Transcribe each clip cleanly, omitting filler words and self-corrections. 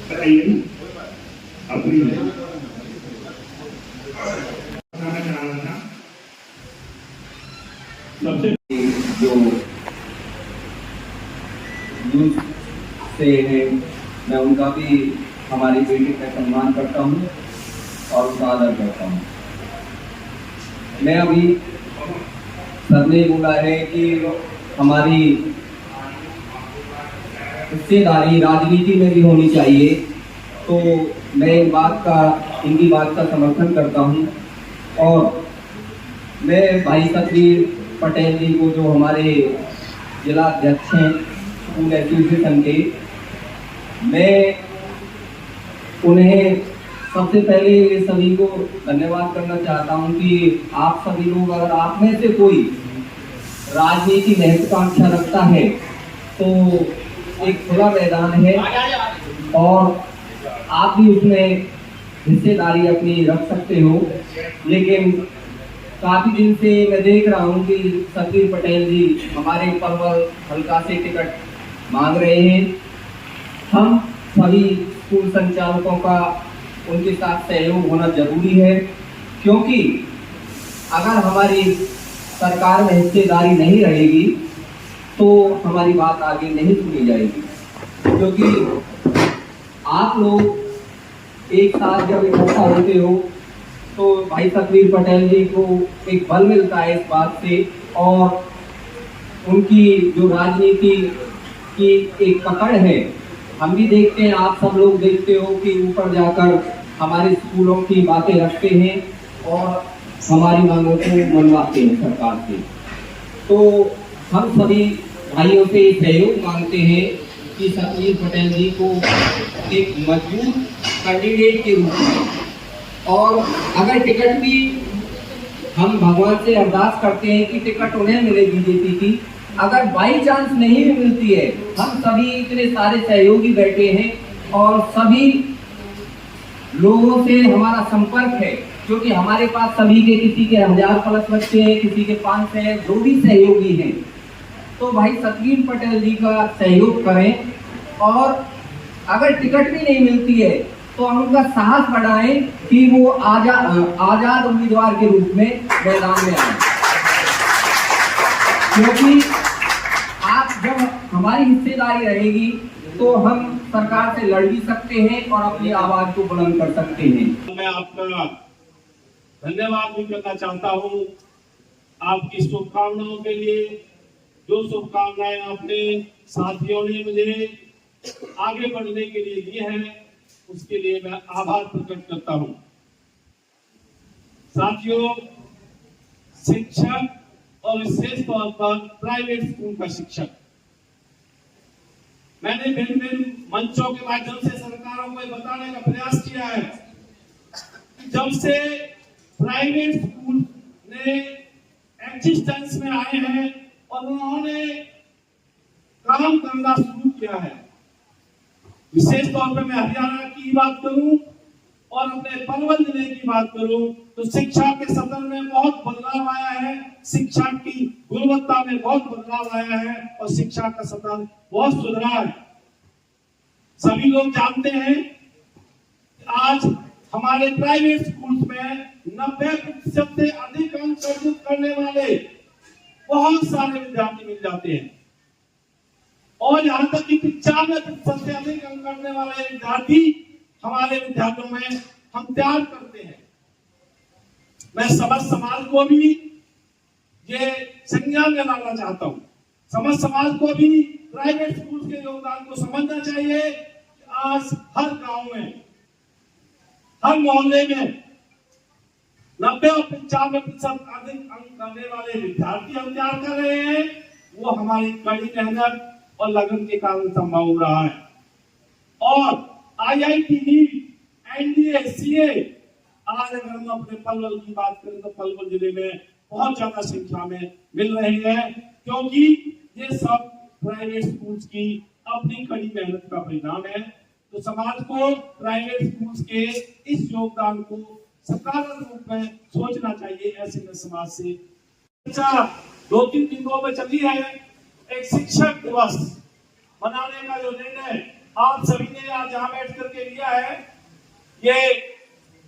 बताइए अपनी सबसे जो यूथ से है, मैं उनका भी हमारी बेटी का सम्मान करता हूँ और उनका आदर करता हूँ। मैं अभी सर ने बोला है कि हमारी हिस्सेदारी राजनीति में भी होनी चाहिए, तो मैं इनकी बात का समर्थन करता हूँ। और मैं भाई सतवीर पटेल जी को, जो हमारे जिला अध्यक्ष हैं स्कूल एसोसिएशन के, मैं उन्हें सबसे पहले सभी को धन्यवाद करना चाहता हूं कि आप सभी लोग, अगर आप में से कोई राजनीति महत्वाकांक्षा रखता है तो एक खुला मैदान है और आप भी उसमें हिस्सेदारी अपनी रख सकते हो। लेकिन काफी दिन से मैं देख रहा हूं कि सतवीर पटेल जी हमारे पलवल हल्का से टिकट मांग रहे हैं। हम सभी स्कूल संचालकों का उनके साथ सहयोग होना जरूरी है, क्योंकि अगर हमारी सरकार में हिस्सेदारी नहीं रहेगी तो हमारी बात आगे नहीं सुनी जाएगी। क्योंकि आप लोग एक साथ जब इकट्ठा होते हो तो भाई सतवीर पटेल जी को एक बल मिलता है इस बात से, और उनकी जो राजनीति की एक पकड़ है, हम भी देखते हैं, आप सब लोग देखते हो कि ऊपर जाकर हमारे स्कूलों की बातें रखते हैं और हमारी मांगों को मनवाते हैं सरकार से। तो हम सभी भाइयों से सहयोग मांगते हैं कि सतवीर पटेल जी को एक मजबूत कैंडिडेट के रूप में, और अगर टिकट भी, हम भगवान से अरदास करते हैं कि टिकट उन्हें मिले बीजेपी की, अगर बाई चांस नहीं भी मिलती है, हम सभी इतने सारे सहयोगी बैठे हैं और सभी लोगों से हमारा संपर्क है, क्योंकि हमारे पास सभी के, किसी के 1000+ बच्चे हैं, किसी के 500 हैं, जो भी सहयोगी हैं, तो भाई सतवीर पटेल जी का सहयोग करें। और अगर टिकट भी नहीं मिलती है तो हम उनका साहस बढ़ाएं कि वो आजाद उम्मीदवार के रूप में मैदान में आए, क्योंकि आप जब हमारी हिस्सेदारी रहेगी तो हम सरकार से लड़ भी सकते हैं और अपनी आवाज को बुलंद कर सकते हैं। मैं आपका धन्यवाद भी करना चाहता हूं आपकी शुभकामनाओं के लिए। जो शुभकामनाएं आपने साथियों ने मुझे आगे बढ़ने के लिए दी हैं, उसके लिए मैं आभार प्रकट करता हूं। साथियों, शिक्षक और विशेष तौर पर प्राइवेट स्कूल का शिक्षक, मैंने भिन्न मंचों के माध्यम से सरकारों को बताने का प्रयास किया है कि जब से प्राइवेट स्कूल ने एग्जिस्टेंस में आए हैं और उन्होंने काम करना शुरू किया है, विशेष तौर पर मैं हरियाणा की बात करूं और अपने पलवल जिले की बात करूं तो शिक्षा के सत्र में बहुत बदलाव आया है, शिक्षा की गुणवत्ता में बहुत बदलाव आया है और शिक्षा का सत्र बहुत सुधरा है। सभी लोग जानते हैं कि आज हमारे प्राइवेट स्कूल्स में 90% से अधिक अंक अर्जित करने वाले बहुत सारे विद्यार्थी मिल जाते हैं, और यहाँ तक कि 95% से अधिक अंक करने वाले विद्यार्थी हमारे विद्यालयों में हम तैयार करते हैं। मैं समस्त समाज को भी ये संज्ञान में लाना चाहता हूँ। समस्त समाज को भी प्राइवेट स्कूल के योगदान को समझना चाहिए। आज हर गांव में, हर मोहल्ले में 90 और 95% अधिक अंक करने वाले विद्यार्थी हम तैयार कर रहे हैं। वो हमारी कड़ी मेहनत और लगन के कारण संभव हो रहा है। और IIT, NDA, CA, आज अगर हम अपने पलवल की बात करें तो पलवल जिले में बहुत ज्यादा संख्या में मिल रहे हैं, क्योंकि ये सब प्राइवेट स्कूल्स की अपनी कड़ी मेहनत का परिणाम है। तो समाज को प्राइवेट स्कूल्स के इस योगदान को सकारात्मक रूप में सोचना चाहिए। ऐसे में समाज से 2-3 दिनों में चली है एक शिक्षक दिवस मनाने का जो निर्णय आप सभी ने आज यहाँ बैठ करके किया है, ये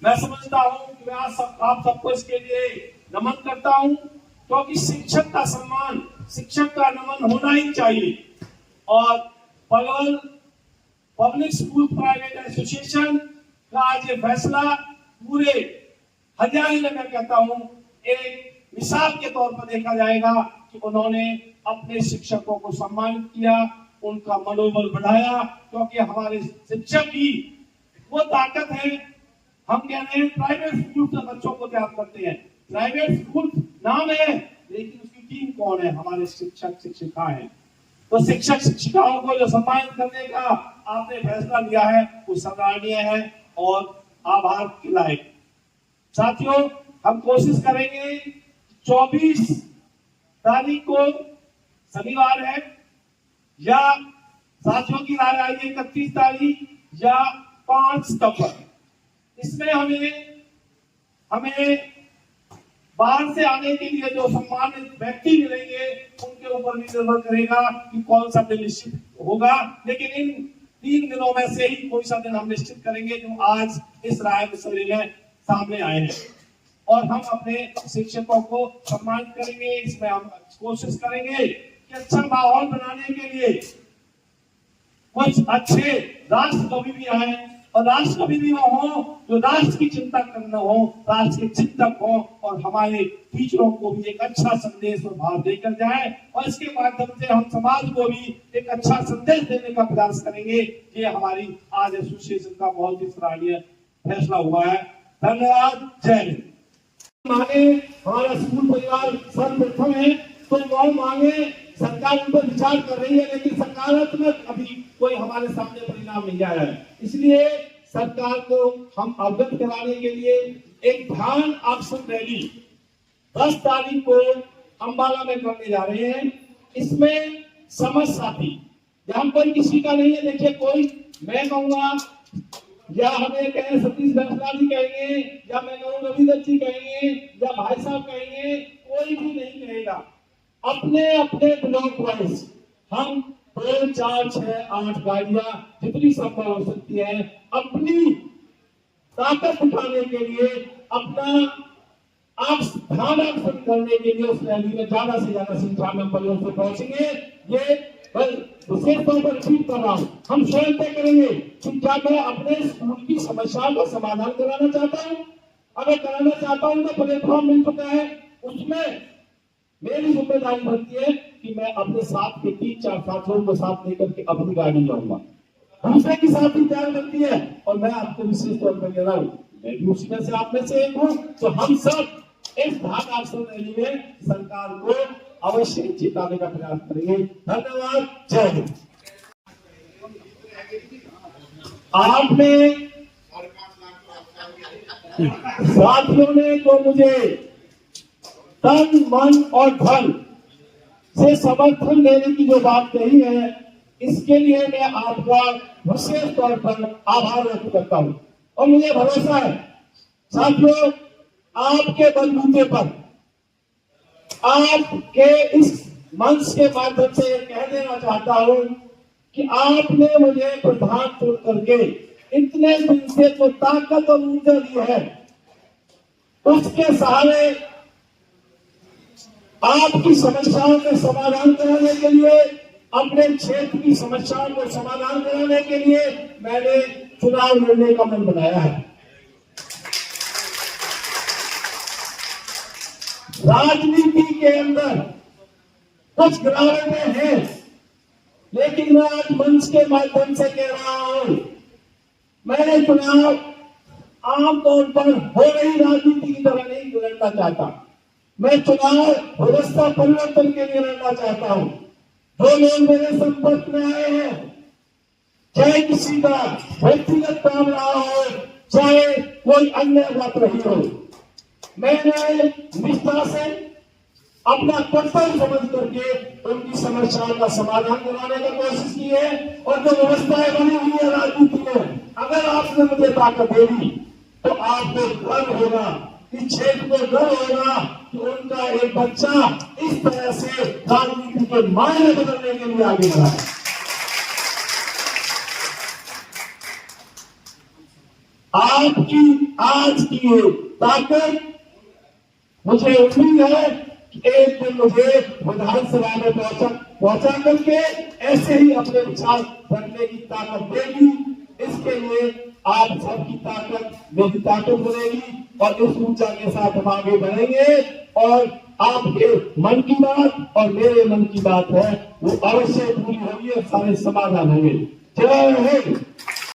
मैं समझता हूं कि मैं आज आप सबको इसके लिए नमन करता हूं, क्योंकि शिक्षक का सम्मान, शिक्षक का नमन होना ही चाहिए। और Palwal public school private association का आज ये फैसला पूरे हरियाणा में, मैं कहता हूं, एक मिसाल के तौर पर देखा जाएगा कि उन्होंने अपने शिक्षकों को सम्मानित किया, उनका मनोबल बढ़ाया, क्योंकि हमारे शिक्षक ही वो ताकत है। हम कह रहे हैं प्राइवेट स्कूल से बच्चों को तैयार करते हैं, प्राइवेट स्कूल नाम है लेकिन उसकी टीम कौन है? हमारे शिक्षक शिक्षिका हैं। तो शिक्षक शिक्षिकाओं को जो सम्मानित करने का आपने फैसला लिया है वो सराहनीय है और आभार के लायक। साथियों, हम कोशिश करेंगे 24 तारीख को शनिवार है, या साथियों की राय आई है 31 तारीख या 5 सितंबर, इसमें हमें बाहर से आने के लिए जो सम्मानित व्यक्ति मिलेंगे उनके ऊपर भी निर्भर करेगा कि कौन सा दिन निश्चित होगा। लेकिन इन 3 दिनों में से ही कोई सा दिन हम निश्चित करेंगे जो आज इस राय मसले में सामने आए हैं, और हम अपने शिक्षकों को सम्मानित करेंगे। इसमें हम कोशिश करेंगे कि अच्छा माहौल बनाने के लिए कुछ अच्छे राष्ट्र कवि भी आए, और राष्ट्र कवि भी वो हो जो राष्ट्र की चिंता करना हो, राष्ट्र के चिंतक हो, और हमारे टीचरों को भी एक अच्छा संदेश और भाव देकर जाए, और इसके माध्यम से हम समाज को भी एक अच्छा संदेश देने का प्रयास करेंगे। ये हमारी आज एसोसिएशन का बहुत ही सराहनीय फैसला हुआ है। धन्यवाद। जय हिंद। मांगे हमारा स्कूल परिवार सर्वप्रथम है, तो वो मांगे सरकार उन पर विचार कर रही है, लेकिन सकारात्मक अभी कोई हमारे सामने परिणाम नहीं आया है। इसलिए सरकार को हम अवगत कराने के लिए एक ध्यान एक्शन रैली 10 तारीख को अंबाला में करने जा रहे हैं। इसमें समझ साथी, यहाँ पर किसी का नहीं है। देखिए, कोई मैं कहूंगा या हमें कहें सतीश बंसला जी कहेंगे, या मैं कहूँ रविंदर जी कहेंगे, या भाई साहब कहेंगे, कोई भी नहीं कहेगा। अपने अपने ब्लॉक वाइज हम 2, 4, 6, 8 गाड़ियां जितनी संभव हो सकती है अपनी ताकत उठाने के लिए, अपना आप ध्यान आकर्षण करने के लिए उस रैली में ज्यादा से ज्यादा संख्या में परिवार से पहुंचेंगे। ये विशेष तौर पर रिपीट कर रहा हूं, हम स्वयं तय करेंगे कि क्या मैं अपने स्कूल की समस्याओं का समाधान कराना चाहता हूं। अगर कराना चाहता हूं तो प्लेटफॉर्म मिल चुका है, उसमें मेरी जिम्मेदारी बनती है कि मैं अपने साथ के 3-4 साथियों को साथ लेकर के अपनी गाड़ी लाऊंगा। दूसरे की साथ भी तैयार बनती है, और मैं आपको विशेष तौर पर कह रहा हूं, मैं भी उसमें से आप में से एक हूं। तो हम सब इस धागा एक्शन रैली में सरकार को अवश्य जिताने का प्रयास करेंगे। धन्यवाद। जय हिंद। आपने साथियों ने तो मुझे तन मन और धन से समर्थन देने की जो बात कही है, इसके लिए मैं आपका विशेष तौर पर आभार व्यक्त करता हूं। और मुझे भरोसा है साथियों, आपके बलबूते पर, आपके इस मंच के माध्यम से ये कह देना चाहता हूं कि आपने मुझे प्रधान चुन करके इतने दिन से जो ताकत और ऊर्जा दी है, उसके सहारे आपकी समस्याओं के समाधान कराने के लिए, अपने क्षेत्र की समस्याओं को समाधान कराने के लिए मैंने चुनाव लड़ने का मन बनाया है। राजनीति के अंदर कुछ गिरावटें हैं, लेकिन मैं आज मंच के माध्यम से कह रहा हूं, मैंने चुनाव आमतौर पर हो रही राजनीति की तरह नहीं लड़ना चाहता। मैं चुनाव व्यवस्था परिवर्तन के लिए लड़ना चाहता हूं। जो लोग मेरे संपर्क में आए हैं, चाहे किसी का व्यक्तिगत काम रहा हो, चाहे कोई अन्य बात रही हो, मैंने निष्ठा से अपना कर्तव्य समझ करके उनकी समस्याओं का समाधान कराने की कोशिश की है। और जो व्यवस्थाएं बनी हुई है राजनीति में, अगर आपने मुझे ताकत दे दी तो आपको गर्व होगा, इस क्षेत्र को गर्व होगा कि उनका एक बच्चा इस तरह से राजनीति के मायने बदलने के लिए आगे बढ़ा है। आपकी आज की ये ताकत, मुझे उम्मीद है कि एक दिन मुझे विधानसभा में पहुंचा करके ऐसे ही अपने विचार रखने की ताकत देगी। इसके लिए आप सबकी ताकत मेरी ताकत बनेगी और इस ऊर्जा के साथ हम आगे बढ़ेंगे और आपके मन की बात और मेरे मन की बात है वो अवश्य पूरी होगी और सारे समाधान होंगे। जय हिंद।